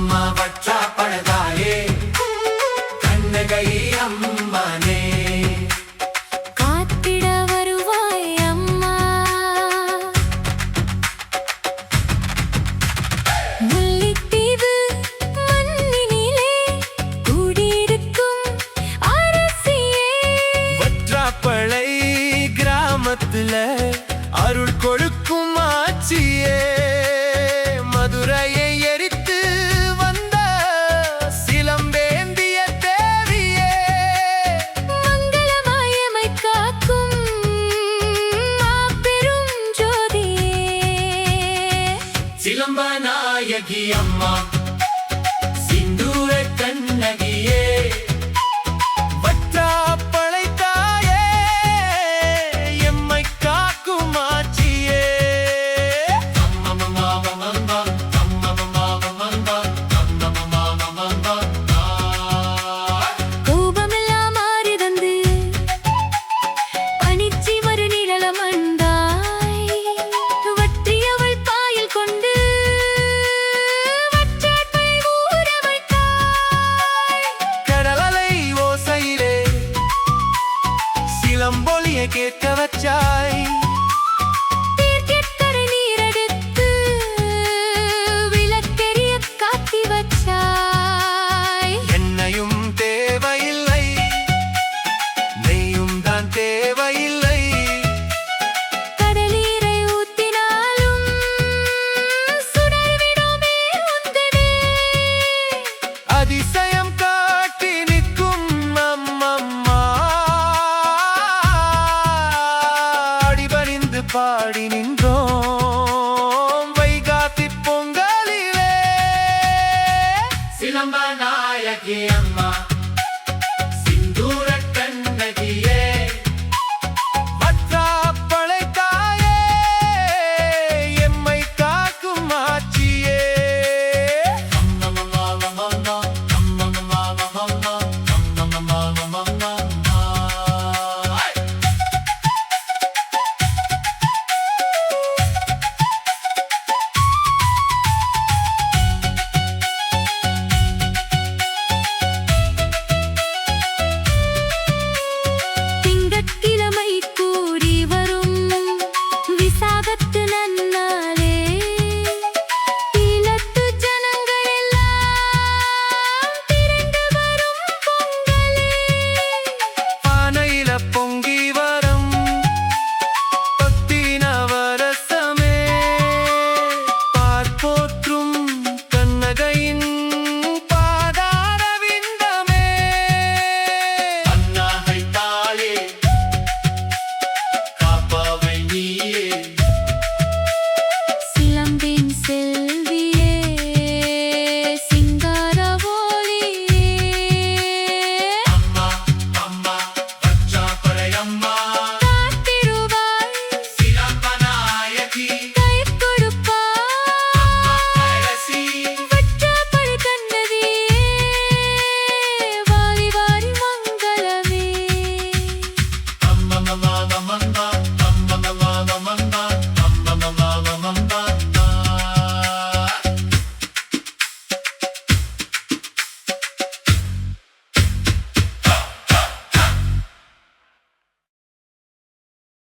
அம்மா வற்றா பழதாயே கண்ணகை அம்மனே காத்திட வருவாய் அம்மா. முல்லைத்தீவு மண்ணினிலே குடியிருக்கும் அரசியே, வற்றாப்பளை கிராமத்துல அருள் கொடுக்கும் ஆட்சியே, மதுரையை எரித்து வந்த சிலம்பேந்திய தேவியே, மங்களமாயமை காக்கும் மாபெரும் ஜோதியே, சிலம்ப நாயகி அம்மா சிந்தூர கண்ணகியே, வற்றாப்பளை தாயே எம்மை காக்கும் ஆட்சியே. கோபமெல்லாம் மாறி தந்து பனிச்சி மறு நிழலம் அண்டாய், வற்றியவள் பாயில் கொண்டு வற்றாப்பை ஊற வைத்தாய். கடலலை ஓசையிலே சிலம்பொலியை கேட்க வச்சாய், தீர்க்கெட்டரை நீரெடுத்து விளக்கெரிய காட்டி வச்சாய். என்னையும் தேவையில்லை நெய்யும் தான் தேவையில்லை, கடலீரை ஊத்தினாலும் சுடர்விடுமே உந்தனே, அதிசயம் காட்டி நிற்கும் அம்மம்மா, அடிபணிந்து பாடி நின்றோம் வைகாசி பொங்கலிலே. சிலம்ப நாயகி அம்மா